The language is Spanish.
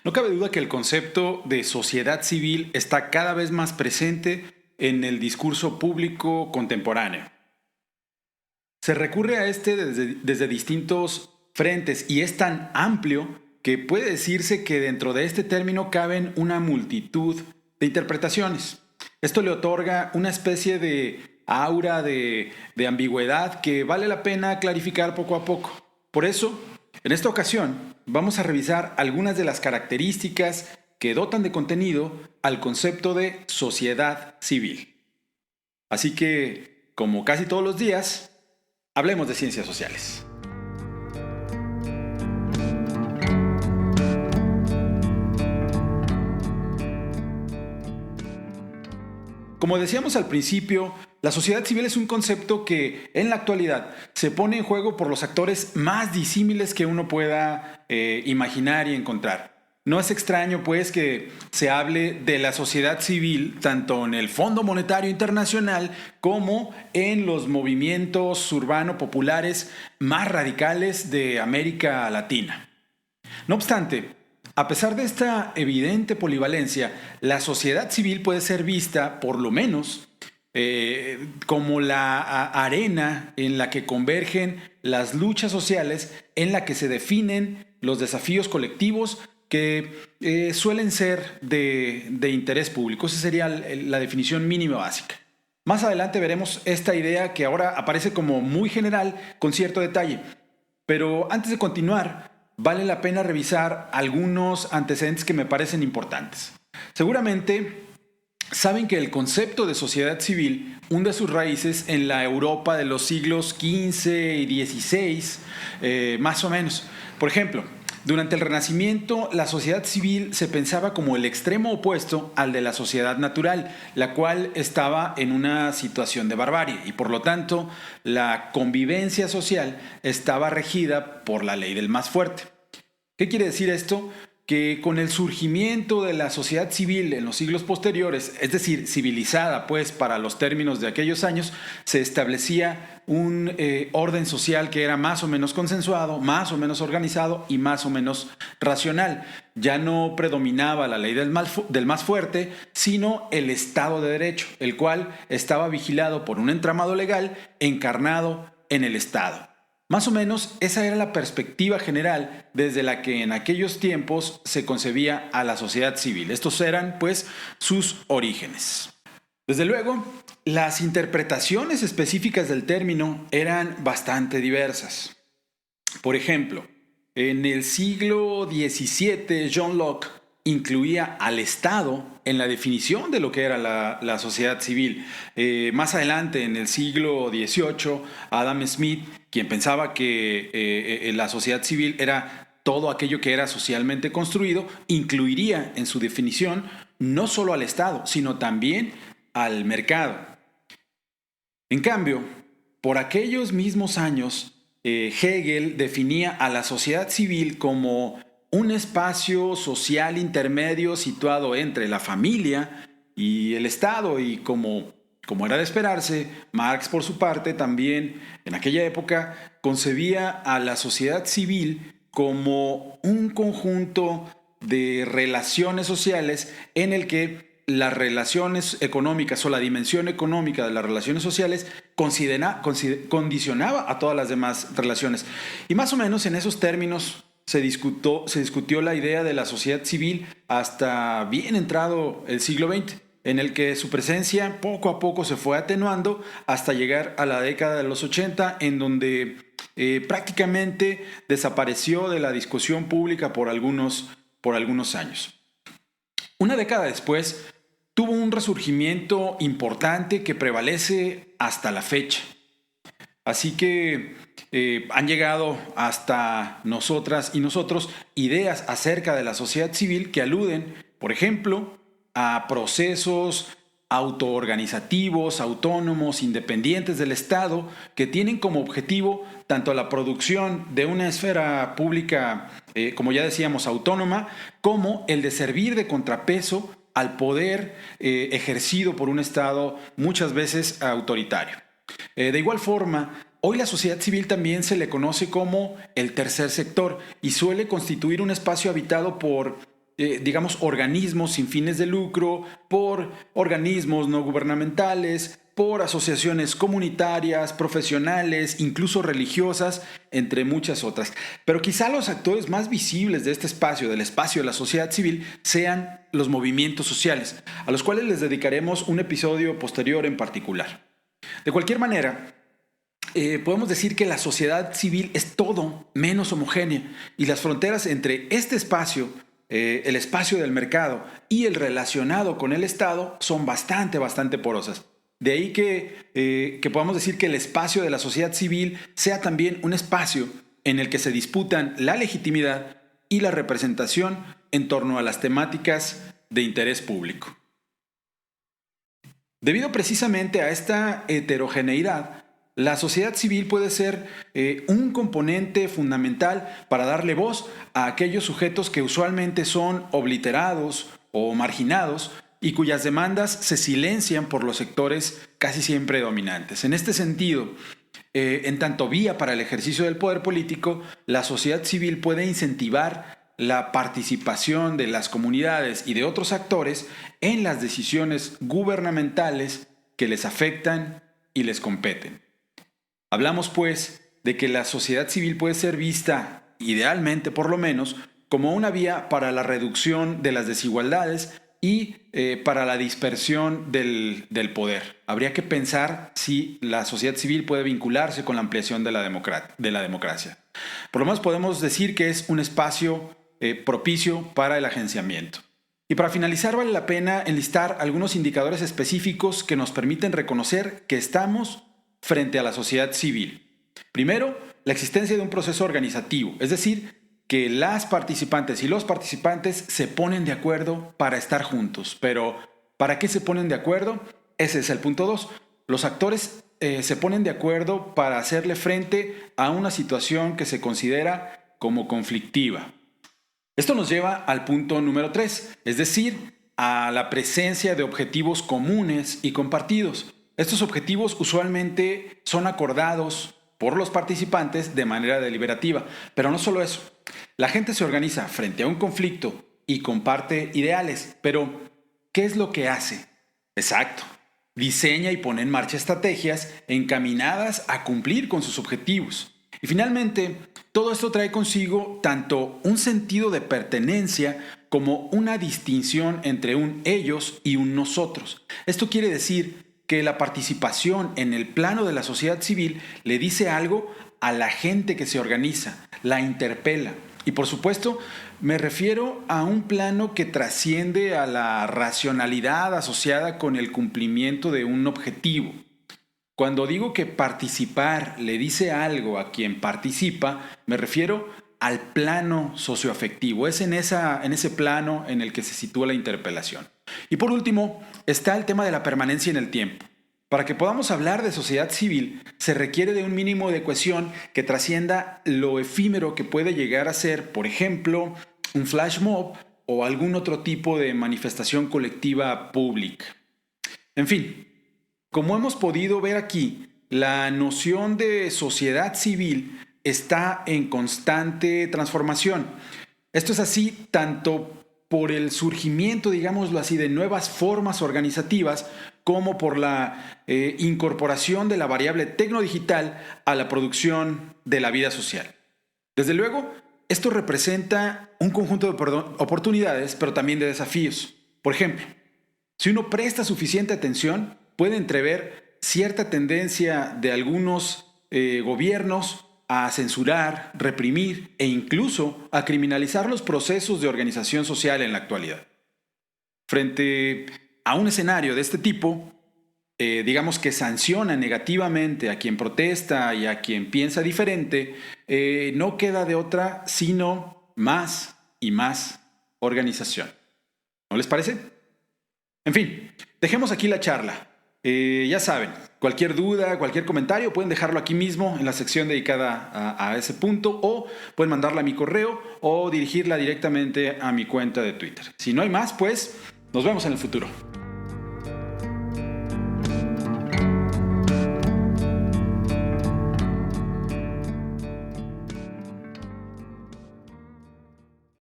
No cabe duda que el concepto de sociedad civil está cada vez más presente en el discurso público contemporáneo. Se recurre a este desde distintos frentes y es tan amplio que puede decirse que dentro de este término caben una multitud de interpretaciones. Esto le otorga una especie de aura de ambigüedad que vale la pena clarificar poco a poco. Por eso, en esta ocasión, vamos a revisar algunas de las características que dotan de contenido al concepto de sociedad civil. Así que, como casi todos los días, hablemos de ciencias sociales. Como decíamos al principio, la sociedad civil es un concepto que en la actualidad se pone en juego por los actores más disímiles que uno pueda imaginar y encontrar. No es extraño, pues, que se hable de la sociedad civil tanto en el Fondo Monetario Internacional como en los movimientos urbano-populares más radicales de América Latina. No obstante, a pesar de esta evidente polivalencia, la sociedad civil puede ser vista, por lo menos, como la arena en la que convergen las luchas sociales, en la que se definen los desafíos colectivos que suelen ser de interés público. Esa sería la definición mínima básica. Más adelante veremos esta idea que ahora aparece como muy general con cierto detalle. Pero antes de continuar, vale la pena revisar algunos antecedentes que me parecen importantes. Seguramente saben que el concepto de sociedad civil hunde sus raíces en la Europa de los siglos XV y XVI, más o menos. Por ejemplo, durante el Renacimiento, la sociedad civil se pensaba como el extremo opuesto al de la sociedad natural, la cual estaba en una situación de barbarie y por lo tanto la convivencia social estaba regida por la ley del más fuerte. ¿Qué quiere decir esto? Que con el surgimiento de la sociedad civil en los siglos posteriores, es decir, civilizada pues para los términos de aquellos años, se establecía un orden social que era más o menos consensuado, más o menos organizado y más o menos racional. Ya no predominaba la ley del más fuerte, sino el Estado de Derecho, el cual estaba vigilado por un entramado legal encarnado en el Estado. Más o menos esa era la perspectiva general desde la que en aquellos tiempos se concebía a la sociedad civil. Estos eran, pues, sus orígenes. Desde luego, las interpretaciones específicas del término eran bastante diversas. Por ejemplo, en el siglo XVII, John Locke incluía al Estado en la definición de lo que era la sociedad civil. Más adelante, en el siglo XVIII, Adam Smith, quien pensaba que la sociedad civil era todo aquello que era socialmente construido, incluiría en su definición no solo al Estado, sino también al mercado. En cambio, por aquellos mismos años, Hegel definía a la sociedad civil como un espacio social intermedio situado entre la familia y el Estado, y como era de esperarse, Marx por su parte también en aquella época concebía a la sociedad civil como un conjunto de relaciones sociales en el que las relaciones económicas o la dimensión económica de las relaciones sociales condicionaba a todas las demás relaciones. Y más o menos en esos términos se discutió la idea de la sociedad civil hasta bien entrado el siglo XX, en el que su presencia poco a poco se fue atenuando hasta llegar a la década de los 80, en donde prácticamente desapareció de la discusión pública por algunos años. Una década después, tuvo un resurgimiento importante que prevalece hasta la fecha. Así que han llegado hasta nosotras y nosotros ideas acerca de la sociedad civil que aluden, por ejemplo, a procesos autoorganizativos, autónomos, independientes del Estado, que tienen como objetivo tanto la producción de una esfera pública, como ya decíamos, autónoma, como el de servir de contrapeso al poder ejercido por un Estado muchas veces autoritario. De igual forma, hoy la sociedad civil también se le conoce como el tercer sector y suele constituir un espacio habitado por digamos, organismos sin fines de lucro, por organismos no gubernamentales, por asociaciones comunitarias, profesionales, incluso religiosas, entre muchas otras. Pero quizá los actores más visibles de este espacio, del espacio de la sociedad civil, sean los movimientos sociales, a los cuales les dedicaremos un episodio posterior en particular. De cualquier manera, podemos decir que la sociedad civil es todo menos homogénea y las fronteras entre este espacio, el espacio del mercado y el relacionado con el Estado son bastante porosas. De ahí que podamos decir que el espacio de la sociedad civil sea también un espacio en el que se disputan la legitimidad y la representación en torno a las temáticas de interés público. Debido precisamente a esta heterogeneidad, la sociedad civil puede ser un componente fundamental para darle voz a aquellos sujetos que usualmente son obliterados o marginados y cuyas demandas se silencian por los sectores casi siempre dominantes. En este sentido, en tanto vía para el ejercicio del poder político, la sociedad civil puede incentivar la participación de las comunidades y de otros actores en las decisiones gubernamentales que les afectan y les competen. Hablamos, pues, de que la sociedad civil puede ser vista, idealmente por lo menos, como una vía para la reducción de las desigualdades y para la dispersión del poder. Habría que pensar si la sociedad civil puede vincularse con la ampliación de la democracia. Por lo menos podemos decir que es un espacio propicio para el agenciamiento. Y para finalizar, vale la pena enlistar algunos indicadores específicos que nos permiten reconocer que estamos frente a la sociedad civil. Primero, la existencia de un proceso organizativo, es decir, que las participantes y los participantes se ponen de acuerdo para estar juntos. Pero, ¿para qué se ponen de acuerdo? Ese es el punto 2. Los actores se ponen de acuerdo para hacerle frente a una situación que se considera como conflictiva. Esto nos lleva al punto número 3, es decir, a la presencia de objetivos comunes y compartidos. Estos objetivos usualmente son acordados por los participantes de manera deliberativa, pero no solo eso. La gente se organiza frente a un conflicto y comparte ideales, pero ¿qué es lo que hace? Exacto, diseña y pone en marcha estrategias encaminadas a cumplir con sus objetivos. Y finalmente, todo esto trae consigo tanto un sentido de pertenencia como una distinción entre un ellos y un nosotros. Esto quiere decir que la participación en el plano de la sociedad civil le dice algo a la gente que se organiza, la interpela. Y por supuesto, me refiero a un plano que trasciende a la racionalidad asociada con el cumplimiento de un objetivo. Cuando digo que participar le dice algo a quien participa, me refiero al plano socioafectivo. Es en ese plano en el que se sitúa la interpelación. Y por último, está el tema de la permanencia en el tiempo. Para que podamos hablar de sociedad civil, se requiere de un mínimo de cohesión que trascienda lo efímero que puede llegar a ser, por ejemplo, un flash mob o algún otro tipo de manifestación colectiva pública. En fin, como hemos podido ver aquí, la noción de sociedad civil está en constante transformación. Esto es así tanto por el surgimiento, digámoslo así, de nuevas formas organizativas, como por la incorporación de la variable tecnodigital a la producción de la vida social. Desde luego, esto representa un conjunto de oportunidades, pero también de desafíos. Por ejemplo, si uno presta suficiente atención, puede entrever cierta tendencia de algunos gobiernos a censurar, reprimir e incluso a criminalizar los procesos de organización social en la actualidad. Frente a un escenario de este tipo, digamos que sanciona negativamente a quien protesta y a quien piensa diferente, no queda de otra sino más y más organización. ¿No les parece? En fin, dejemos aquí la charla. Ya saben, cualquier duda, cualquier comentario pueden dejarlo aquí mismo en la sección dedicada a ese punto, o pueden mandarla a mi correo o dirigirla directamente a mi cuenta de Twitter. Si no hay más, pues nos vemos en el futuro.